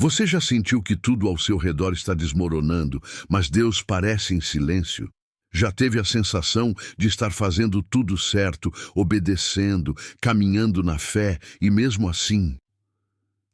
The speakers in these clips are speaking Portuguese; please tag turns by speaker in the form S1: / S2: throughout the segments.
S1: Você já sentiu que tudo ao seu redor está desmoronando, mas Deus parece em silêncio? Já teve a sensação de estar fazendo tudo certo, obedecendo, caminhando na fé, e mesmo assim,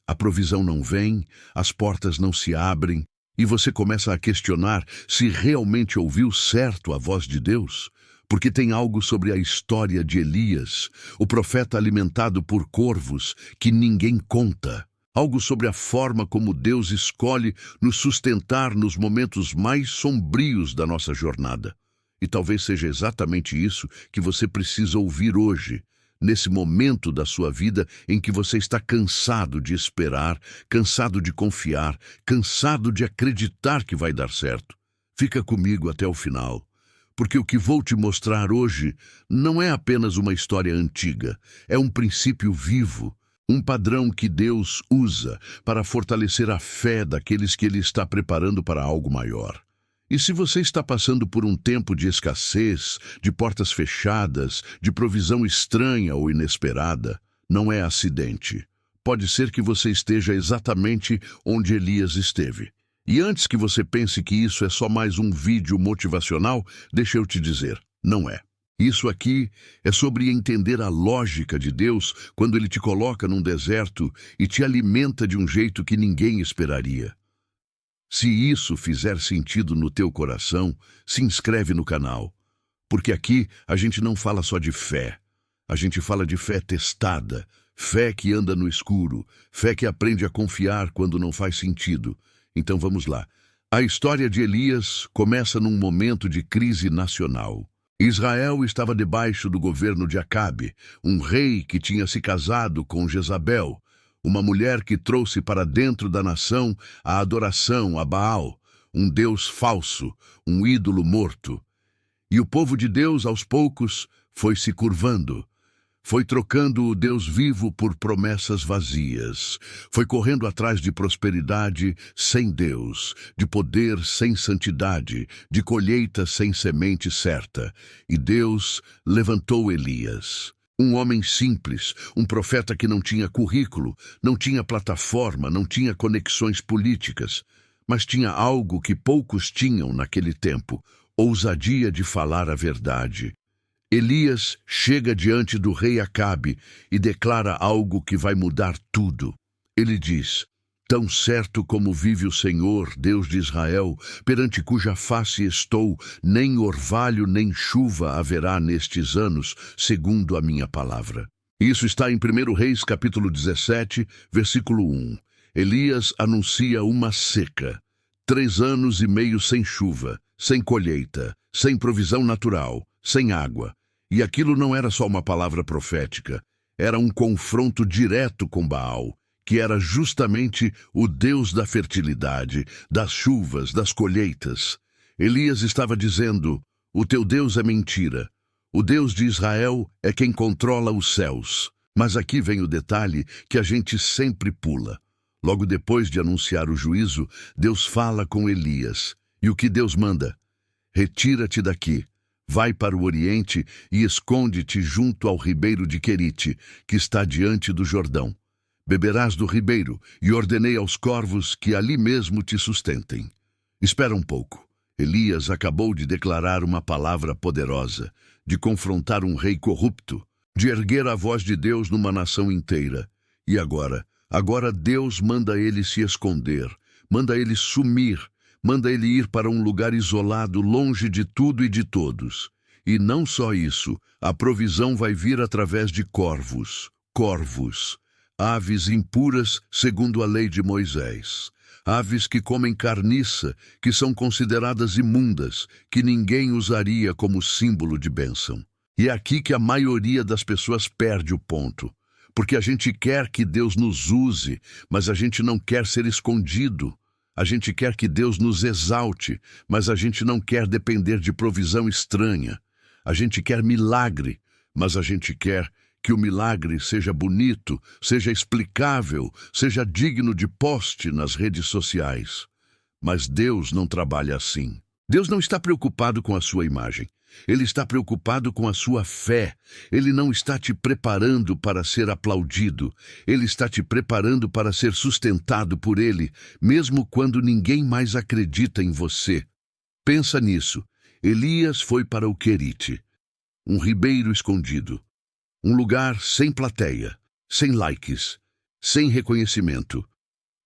S1: a provisão não vem, as portas não se abrem, e você começa a questionar se realmente ouviu certo a voz de Deus? Porque tem algo sobre a história de Elias, o profeta alimentado por corvos, que ninguém conta. Algo sobre a forma como Deus escolhe nos sustentar nos momentos mais sombrios da nossa jornada. E talvez seja exatamente isso que você precisa ouvir hoje, nesse momento da sua vida em que você está cansado de esperar, cansado de confiar, cansado de acreditar que vai dar certo. Fica comigo até o final, porque o que vou te mostrar hoje não é apenas uma história antiga, é um princípio vivo, um padrão que Deus usa para fortalecer a fé daqueles que Ele está preparando para algo maior. E se você está passando por um tempo de escassez, de portas fechadas, de provisão estranha ou inesperada, não é acidente. Pode ser que você esteja exatamente onde Elias esteve. E antes que você pense que isso é só mais um vídeo motivacional, deixa eu te dizer, não é. Isso aqui é sobre entender a lógica de Deus quando Ele te coloca num deserto e te alimenta de um jeito que ninguém esperaria. Se isso fizer sentido no teu coração, se inscreve no canal, porque aqui a gente não fala só de fé, a gente fala de fé testada, fé que anda no escuro, fé que aprende a confiar quando não faz sentido. Então vamos lá. A história de Elias começa num momento de crise nacional. Israel estava debaixo do governo de Acabe, um rei que tinha se casado com Jezabel, uma mulher que trouxe para dentro da nação a adoração a Baal, um deus falso, um ídolo morto. E o povo de Deus, aos poucos, foi se curvando. Foi trocando o Deus vivo por promessas vazias. Foi correndo atrás de prosperidade sem Deus, de poder sem santidade, de colheita sem semente certa. E Deus levantou Elias. Um homem simples, um profeta que não tinha currículo, não tinha plataforma, não tinha conexões políticas, mas tinha algo que poucos tinham naquele tempo, ousadia de falar a verdade. Elias chega diante do rei Acabe e declara algo que vai mudar tudo. Ele diz: "Tão certo como vive o Senhor, Deus de Israel, perante cuja face estou, nem orvalho nem chuva haverá nestes anos, segundo a minha palavra." Isso está em 1 Reis, capítulo 17, versículo 1. Elias anuncia uma seca. 3 anos e meio sem chuva, sem colheita, sem provisão natural, sem água. E aquilo não era só uma palavra profética, era um confronto direto com Baal, que era justamente o Deus da fertilidade, das chuvas, das colheitas. Elias estava dizendo: "O teu Deus é mentira. O Deus de Israel é quem controla os céus." Mas aqui vem o detalhe que a gente sempre pula. Logo depois de anunciar o juízo, Deus fala com Elias. E o que Deus manda? "Retira-te daqui. Vai para o Oriente e esconde-te junto ao ribeiro de Querite, que está diante do Jordão. Beberás do ribeiro, e ordenei aos corvos que ali mesmo te sustentem." Espera um pouco. Elias acabou de declarar uma palavra poderosa, de confrontar um rei corrupto, de erguer a voz de Deus numa nação inteira. E agora? Agora Deus manda ele se esconder, manda ele sumir, manda ele ir para um lugar isolado, longe de tudo e de todos. E não só isso, a provisão vai vir através de corvos. Corvos. Aves impuras segundo a lei de Moisés. Aves que comem carniça, que são consideradas imundas, que ninguém usaria como símbolo de bênção. E é aqui que a maioria das pessoas perde o ponto. Porque a gente quer que Deus nos use, mas a gente não quer ser escondido. A gente quer que Deus nos exalte, mas a gente não quer depender de provisão estranha. A gente quer milagre, mas a gente quer que o milagre seja bonito, seja explicável, seja digno de post nas redes sociais. Mas Deus não trabalha assim. Deus não está preocupado com a sua imagem. Ele está preocupado com a sua fé. Ele não está te preparando para ser aplaudido. Ele está te preparando para ser sustentado por Ele, mesmo quando ninguém mais acredita em você. Pensa nisso. Elias foi para o Querite, um ribeiro escondido, um lugar sem plateia, sem likes, sem reconhecimento.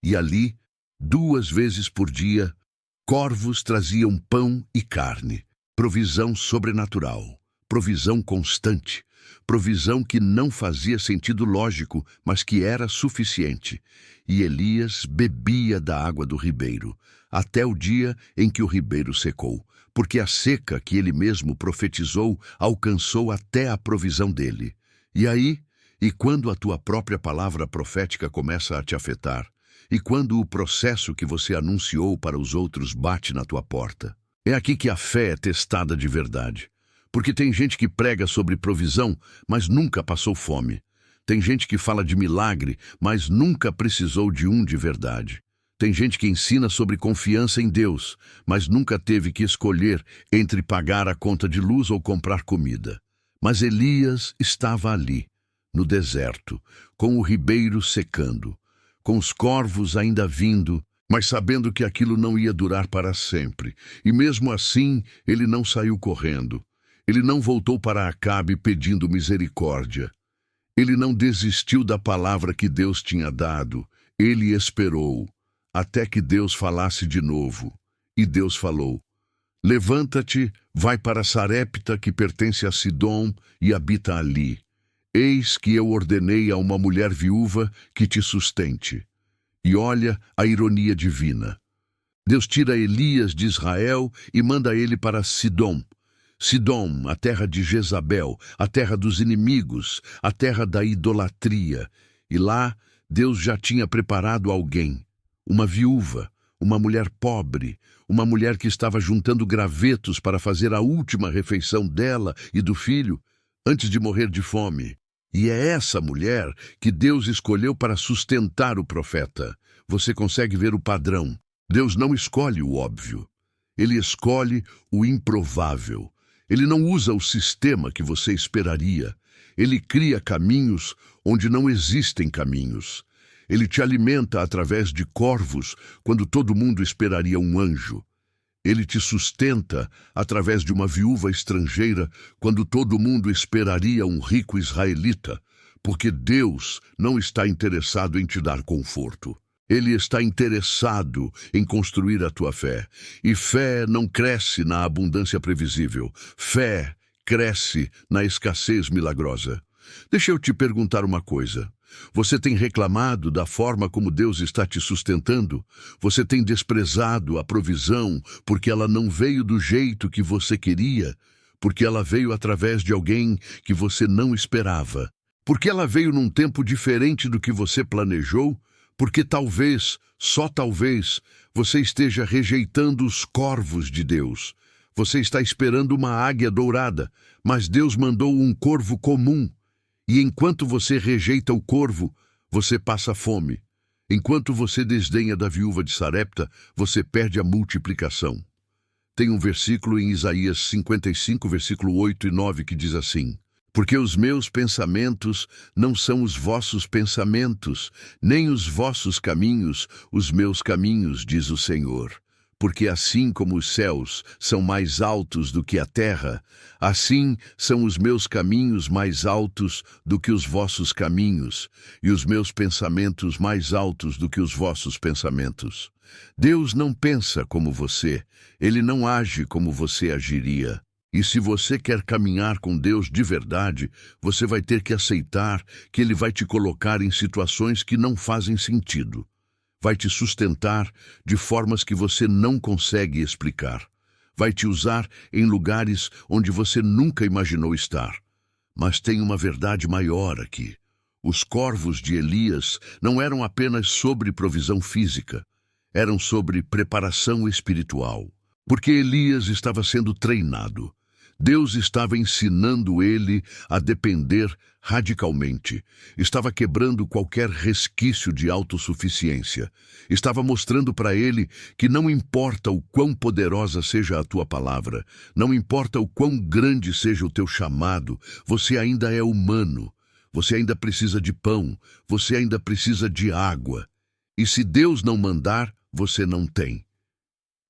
S1: E ali, 2 vezes por dia, corvos traziam pão e carne, provisão sobrenatural, provisão constante, provisão que não fazia sentido lógico, mas que era suficiente. E Elias bebia da água do ribeiro, até o dia em que o ribeiro secou, porque a seca que ele mesmo profetizou alcançou até a provisão dele. E aí, e quando a tua própria palavra profética começa a te afetar, e quando o processo que você anunciou para os outros bate na tua porta, é aqui que a fé é testada de verdade. Porque tem gente que prega sobre provisão, mas nunca passou fome. Tem gente que fala de milagre, mas nunca precisou de um de verdade. Tem gente que ensina sobre confiança em Deus, mas nunca teve que escolher entre pagar a conta de luz ou comprar comida. Mas Elias estava ali, no deserto, com o ribeiro secando, com os corvos ainda vindo, mas sabendo que aquilo não ia durar para sempre. E mesmo assim, ele não saiu correndo. Ele não voltou para Acabe pedindo misericórdia. Ele não desistiu da palavra que Deus tinha dado. Ele esperou, até que Deus falasse de novo. E Deus falou: levanta-te, vai para Sarepta, que pertence a Sidom, e habita ali. Eis que eu ordenei a uma mulher viúva que te sustente. E olha a ironia divina. Deus tira Elias de Israel e manda ele para Sidom. Sidom, a terra de Jezabel, a terra dos inimigos, a terra da idolatria. E lá, Deus já tinha preparado alguém, uma viúva, uma mulher pobre, uma mulher que estava juntando gravetos para fazer a última refeição dela e do filho, antes de morrer de fome. E é essa mulher que Deus escolheu para sustentar o profeta. Você consegue ver o padrão. Deus não escolhe o óbvio. Ele escolhe o improvável. Ele não usa o sistema que você esperaria. Ele cria caminhos onde não existem caminhos. Ele te alimenta através de corvos quando todo mundo esperaria um anjo. Ele te sustenta através de uma viúva estrangeira quando todo mundo esperaria um rico israelita, porque Deus não está interessado em te dar conforto. Ele está interessado em construir a tua fé. E fé não cresce na abundância previsível. Fé cresce na escassez milagrosa. Deixa eu te perguntar uma coisa. Você tem reclamado da forma como Deus está te sustentando? Você tem desprezado a provisão porque ela não veio do jeito que você queria? Porque ela veio através de alguém que você não esperava? Porque ela veio num tempo diferente do que você planejou? Porque talvez, só talvez, você esteja rejeitando os corvos de Deus. Você está esperando uma águia dourada, mas Deus mandou um corvo comum. E enquanto você rejeita o corvo, você passa fome. Enquanto você desdenha da viúva de Sarepta, você perde a multiplicação. Tem um versículo em Isaías 55, versículo 8 e 9, que diz assim: porque os meus pensamentos não são os vossos pensamentos, nem os vossos caminhos, os meus caminhos, diz o Senhor. Porque assim como os céus são mais altos do que a terra, assim são os meus caminhos mais altos do que os vossos caminhos, e os meus pensamentos mais altos do que os vossos pensamentos. Deus não pensa como você, Ele não age como você agiria. E se você quer caminhar com Deus de verdade, você vai ter que aceitar que Ele vai te colocar em situações que não fazem sentido. Vai te sustentar de formas que você não consegue explicar. Vai te usar em lugares onde você nunca imaginou estar. Mas tem uma verdade maior aqui. Os corvos de Elias não eram apenas sobre provisão física, eram sobre preparação espiritual. Porque Elias estava sendo treinado. Deus estava ensinando ele a depender radicalmente. Estava quebrando qualquer resquício de autossuficiência. Estava mostrando para ele que não importa o quão poderosa seja a tua palavra, não importa o quão grande seja o teu chamado, você ainda é humano. Você ainda precisa de pão, você ainda precisa de água. E se Deus não mandar, você não tem.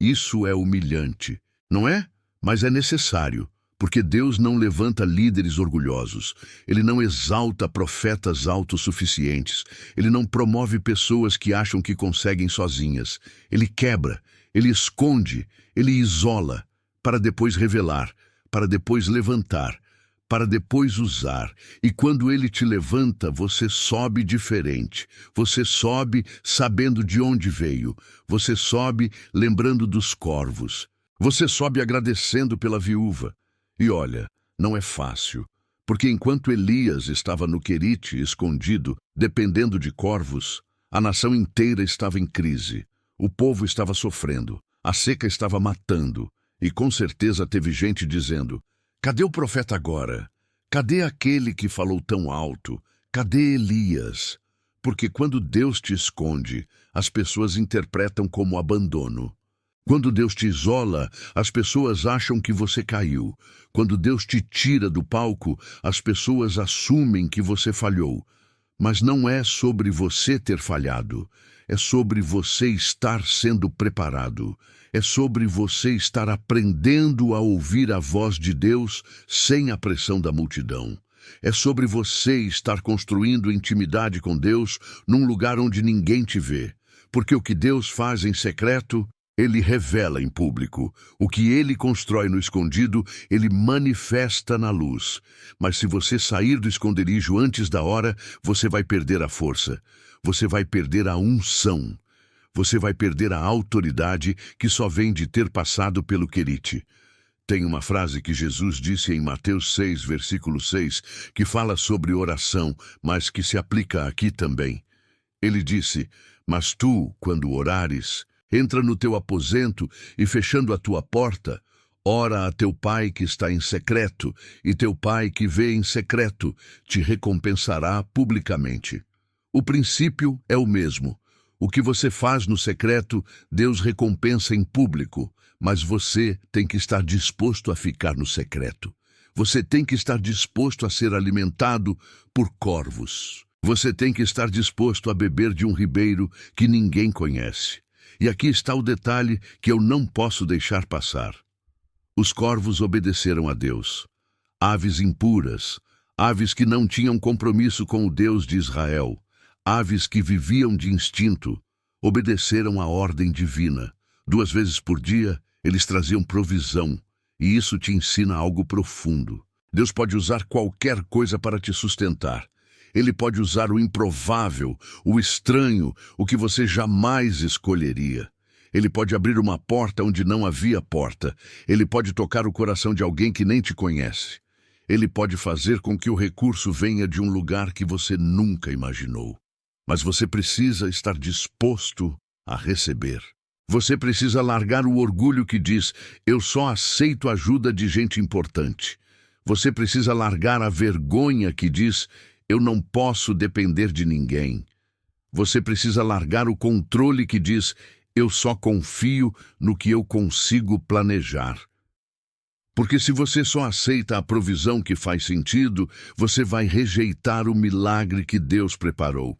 S1: Isso é humilhante, não é? Mas é necessário, porque Deus não levanta líderes orgulhosos. Ele não exalta profetas autossuficientes. Ele não promove pessoas que acham que conseguem sozinhas. Ele quebra, ele esconde, ele isola, para depois revelar, para depois levantar, para depois usar. E quando ele te levanta, você sobe diferente. Você sobe sabendo de onde veio. Você sobe lembrando dos corvos. Você sobe agradecendo pela viúva. E olha, não é fácil, porque enquanto Elias estava no Querite, escondido, dependendo de corvos, a nação inteira estava em crise. O povo estava sofrendo, a seca estava matando, e com certeza teve gente dizendo: cadê o profeta agora? Cadê aquele que falou tão alto? Cadê Elias? Porque quando Deus te esconde, as pessoas interpretam como abandono. Quando Deus te isola, as pessoas acham que você caiu. Quando Deus te tira do palco, as pessoas assumem que você falhou. Mas não é sobre você ter falhado. É sobre você estar sendo preparado. É sobre você estar aprendendo a ouvir a voz de Deus sem a pressão da multidão. É sobre você estar construindo intimidade com Deus num lugar onde ninguém te vê. Porque o que Deus faz em secreto, Ele revela em público. O que Ele constrói no escondido, Ele manifesta na luz. Mas se você sair do esconderijo antes da hora, você vai perder a força. Você vai perder a unção. Você vai perder a autoridade que só vem de ter passado pelo Querite. Tem uma frase que Jesus disse em Mateus 6, versículo 6, que fala sobre oração, mas que se aplica aqui também. Ele disse: mas tu, quando orares, entra no teu aposento e, fechando a tua porta, ora a teu pai que está em secreto, e teu pai que vê em secreto te recompensará publicamente. O princípio é o mesmo. O que você faz no secreto, Deus recompensa em público, mas você tem que estar disposto a ficar no secreto. Você tem que estar disposto a ser alimentado por corvos. Você tem que estar disposto a beber de um ribeiro que ninguém conhece. E aqui está o detalhe que eu não posso deixar passar. Os corvos obedeceram a Deus. Aves impuras, aves que não tinham compromisso com o Deus de Israel, aves que viviam de instinto, obedeceram à ordem divina. 2 vezes por dia, eles traziam provisão, e isso te ensina algo profundo. Deus pode usar qualquer coisa para te sustentar. Ele pode usar o improvável, o estranho, o que você jamais escolheria. Ele pode abrir uma porta onde não havia porta. Ele pode tocar o coração de alguém que nem te conhece. Ele pode fazer com que o recurso venha de um lugar que você nunca imaginou. Mas você precisa estar disposto a receber. Você precisa largar o orgulho que diz: eu só aceito ajuda de gente importante. Você precisa largar a vergonha que diz: eu não posso depender de ninguém. Você precisa largar o controle que diz: eu só confio no que eu consigo planejar. Porque se você só aceita a provisão que faz sentido, você vai rejeitar o milagre que Deus preparou.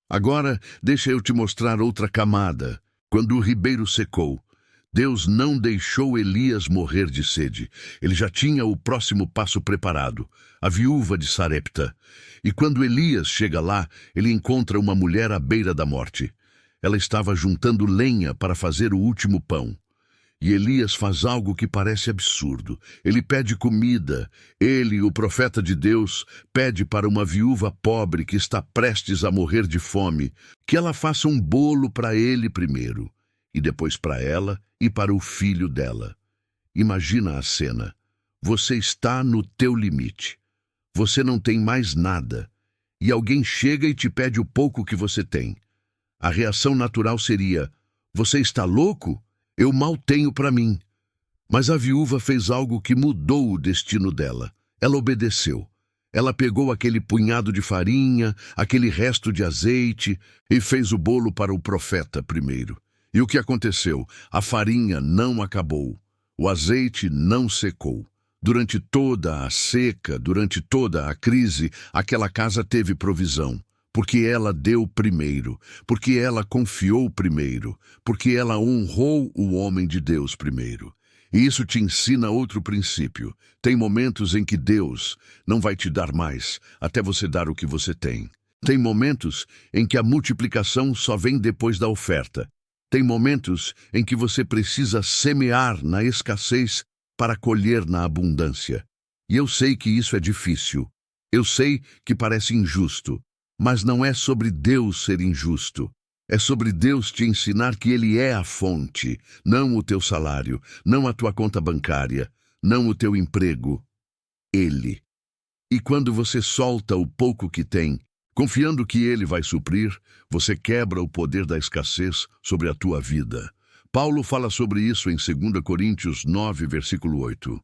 S1: Agora, deixa eu te mostrar outra camada. Quando o ribeiro secou, Deus não deixou Elias morrer de sede. Ele já tinha o próximo passo preparado, a viúva de Sarepta. E quando Elias chega lá, ele encontra uma mulher à beira da morte. Ela estava juntando lenha para fazer o último pão. E Elias faz algo que parece absurdo. Ele pede comida. Ele, o profeta de Deus, pede para uma viúva pobre que está prestes a morrer de fome, que ela faça um bolo para ele primeiro, e depois para ela e para o filho dela. Imagina a cena. Você está no teu limite. Você não tem mais nada. E alguém chega e te pede o pouco que você tem. A reação natural seria: você está louco? Eu mal tenho para mim. Mas a viúva fez algo que mudou o destino dela. Ela obedeceu. Ela pegou aquele punhado de farinha, aquele resto de azeite e fez o bolo para o profeta primeiro. E o que aconteceu? A farinha não acabou. O azeite não secou. Durante toda a seca, durante toda a crise, aquela casa teve provisão. Porque ela deu primeiro, porque ela confiou primeiro, porque ela honrou o homem de Deus primeiro. E isso te ensina outro princípio. Tem momentos em que Deus não vai te dar mais, até você dar o que você tem. Tem momentos em que a multiplicação só vem depois da oferta. Tem momentos em que você precisa semear na escassez para colher na abundância. E eu sei que isso é difícil. Eu sei que parece injusto. Mas não é sobre Deus ser injusto. É sobre Deus te ensinar que Ele é a fonte, não o teu salário, não a tua conta bancária, não o teu emprego. Ele. E quando você solta o pouco que tem, confiando que Ele vai suprir, você quebra o poder da escassez sobre a tua vida. Paulo fala sobre isso em 2 Coríntios 9, versículo 8.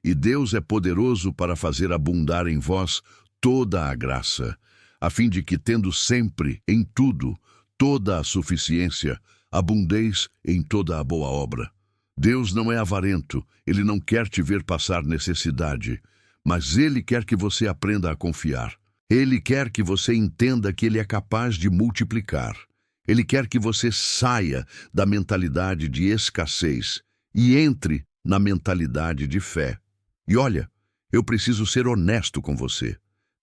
S1: E Deus é poderoso para fazer abundar em vós toda a graça, a fim de que, tendo sempre, em tudo, toda a suficiência, abundeis em toda a boa obra. Deus não é avarento, Ele não quer te ver passar necessidade, mas Ele quer que você aprenda a confiar. Ele quer que você entenda que Ele é capaz de multiplicar. Ele quer que você saia da mentalidade de escassez e entre na mentalidade de fé. E olha, eu preciso ser honesto com você.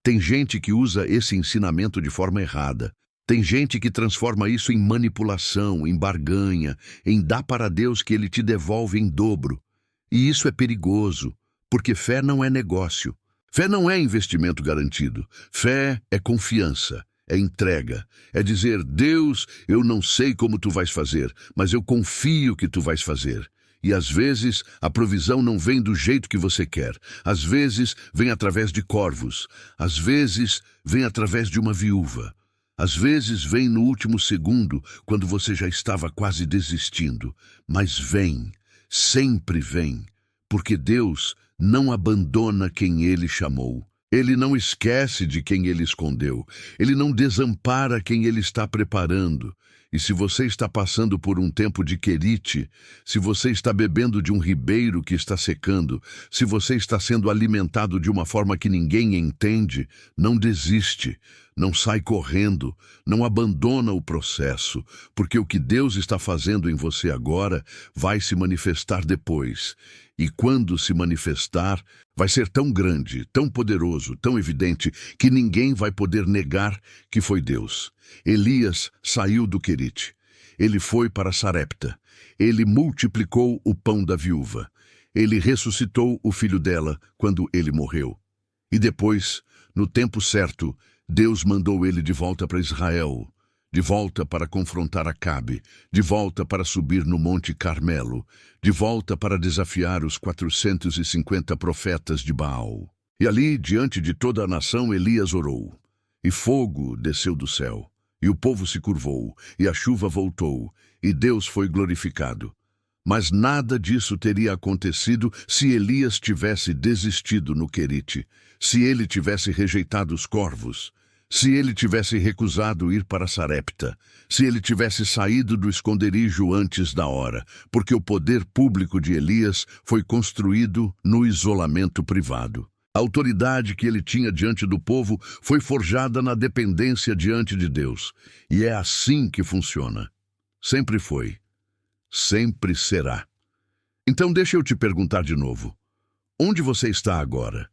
S1: Tem gente que usa esse ensinamento de forma errada. Tem gente que transforma isso em manipulação, em barganha, em dar para Deus que Ele te devolve em dobro. E isso é perigoso, porque fé não é negócio. Fé não é investimento garantido. Fé é confiança, é entrega. É dizer, Deus, eu não sei como tu vais fazer, mas eu confio que tu vais fazer. E às vezes a provisão não vem do jeito que você quer. Às vezes vem através de corvos. Às vezes vem através de uma viúva. Às vezes vem no último segundo, quando você já estava quase desistindo. Mas vem, sempre vem, porque Deus não abandona quem Ele chamou. Ele não esquece de quem Ele escondeu. Ele não desampara quem Ele está preparando. E se você está passando por um tempo de querite, se você está bebendo de um ribeiro que está secando, se você está sendo alimentado de uma forma que ninguém entende, não desiste, não sai correndo, não abandona o processo, porque o que Deus está fazendo em você agora vai se manifestar depois. E quando se manifestar, vai ser tão grande, tão poderoso, tão evidente, que ninguém vai poder negar que foi Deus. Elias saiu do Querite. Ele foi para Sarepta. Ele multiplicou o pão da viúva. Ele ressuscitou o filho dela quando ele morreu. E depois, no tempo certo, Deus mandou ele de volta para Israel, de volta para confrontar Acabe, de volta para subir no Monte Carmelo, de volta para desafiar os 450 profetas de Baal. E ali, diante de toda a nação, Elias orou. E fogo desceu do céu, e o povo se curvou, e a chuva voltou, e Deus foi glorificado. Mas nada disso teria acontecido se Elias tivesse desistido no Querite, se ele tivesse rejeitado os corvos, se ele tivesse recusado ir para Sarepta, se ele tivesse saído do esconderijo antes da hora, porque o poder público de Elias foi construído no isolamento privado. A autoridade que ele tinha diante do povo foi forjada na dependência diante de Deus. E é assim que funciona. Sempre foi. Sempre será. Então deixa eu te perguntar de novo. Onde você está agora?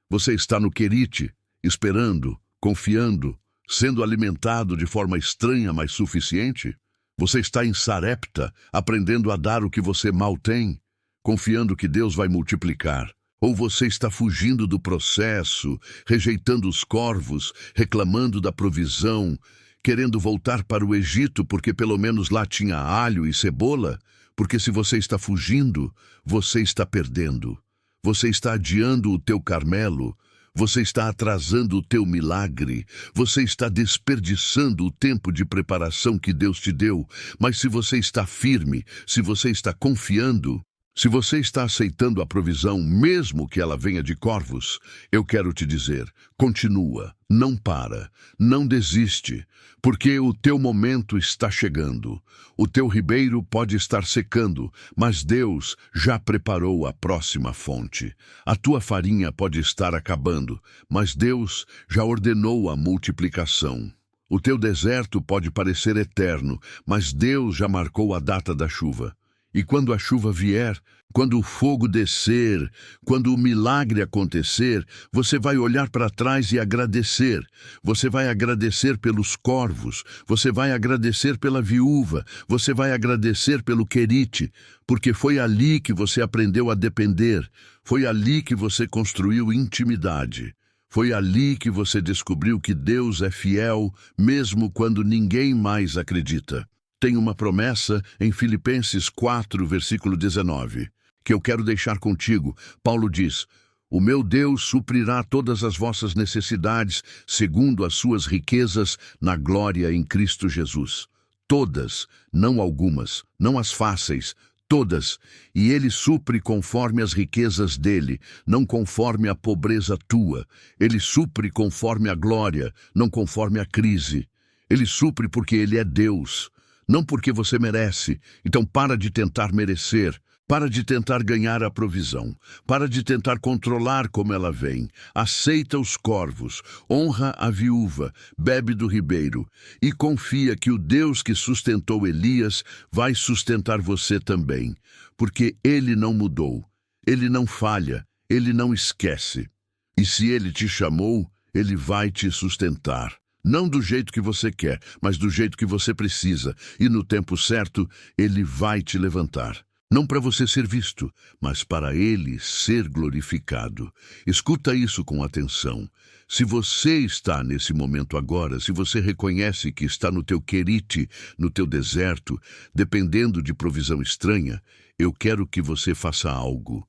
S1: Você está no Querite, esperando, confiando, sendo alimentado de forma estranha, mas suficiente? Você está em Sarepta, aprendendo a dar o que você mal tem, confiando que Deus vai multiplicar? Ou você está fugindo do processo, rejeitando os corvos, reclamando da provisão, querendo voltar para o Egito porque pelo menos lá tinha alho e cebola? Porque se você está fugindo, você está perdendo. Você está adiando o teu Carmelo, você está atrasando o teu milagre, você está desperdiçando o tempo de preparação que Deus te deu. Mas se você está firme, se você está confiando, Se você está aceitando a provisão, mesmo que ela venha de corvos, eu quero te dizer, continua, não para, não desiste, porque o teu momento está chegando. O teu ribeiro pode estar secando, mas Deus já preparou a próxima fonte. A tua farinha pode estar acabando, mas Deus já ordenou a multiplicação. O teu deserto pode parecer eterno, mas Deus já marcou a data da chuva. E quando a chuva vier, quando o fogo descer, quando o milagre acontecer, você vai olhar para trás e agradecer. Você vai agradecer pelos corvos, você vai agradecer pela viúva, você vai agradecer pelo querite, porque foi ali que você aprendeu a depender, foi ali que você construiu intimidade. Foi ali que você descobriu que Deus é fiel, mesmo quando ninguém mais acredita. Tem uma promessa em Filipenses 4, versículo 19, que eu quero deixar contigo. Paulo diz: o meu Deus suprirá todas as vossas necessidades, segundo as suas riquezas, na glória em Cristo Jesus. Todas, não algumas, não as fáceis, todas, e ele supre conforme as riquezas dele, não conforme a pobreza tua. Ele supre conforme a glória, não conforme a crise. Ele supre porque ele é Deus, não porque você merece. Então para de tentar merecer, para de tentar ganhar a provisão, para de tentar controlar como ela vem. Aceita os corvos, honra a viúva, bebe do ribeiro e confia que o Deus que sustentou Elias vai sustentar você também, porque ele não mudou, ele não falha, ele não esquece. E se ele te chamou, ele vai te sustentar. Não do jeito que você quer, mas do jeito que você precisa. E no tempo certo, ele vai te levantar. Não para você ser visto, mas para ele ser glorificado. Escuta isso com atenção. Se você está nesse momento agora, se você reconhece que está no teu querite, no teu deserto, dependendo de provisão estranha, eu quero que você faça algo.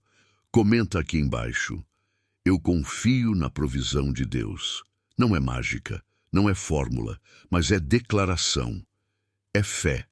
S1: Comenta aqui embaixo. Eu confio na provisão de Deus. Não é mágica. Não é fórmula, mas é declaração, é fé.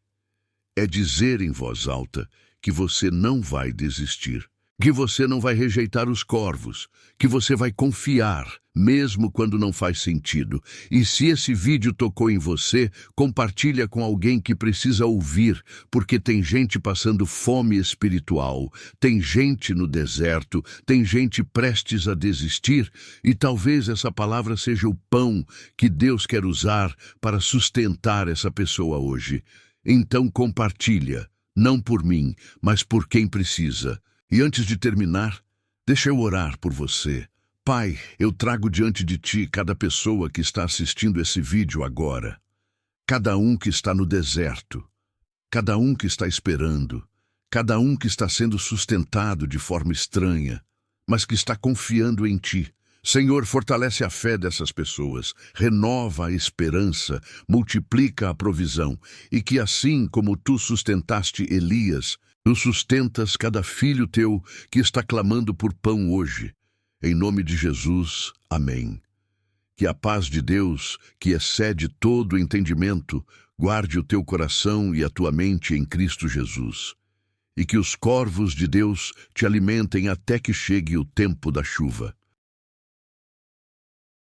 S1: É dizer em voz alta que você não vai desistir, que você não vai rejeitar os corvos, que você vai confiar, mesmo quando não faz sentido. E se esse vídeo tocou em você, compartilha com alguém que precisa ouvir, porque tem gente passando fome espiritual, tem gente no deserto, tem gente prestes a desistir, e talvez essa palavra seja o pão que Deus quer usar para sustentar essa pessoa hoje. Então compartilha, não por mim, mas por quem precisa. E antes de terminar, deixa eu orar por você. Pai, eu trago diante de Ti cada pessoa que está assistindo esse vídeo agora. Cada um que está no deserto. Cada um que está esperando. Cada um que está sendo sustentado de forma estranha, mas que está confiando em Ti. Senhor, fortalece a fé dessas pessoas, renova a esperança, multiplica a provisão, e que assim como Tu sustentaste Elias, Tu sustentas cada filho Teu que está clamando por pão hoje. Em nome de Jesus, amém. Que a paz de Deus, que excede todo entendimento, guarde o teu coração e a tua mente em Cristo Jesus. E que os corvos de Deus te alimentem até que chegue o tempo da chuva.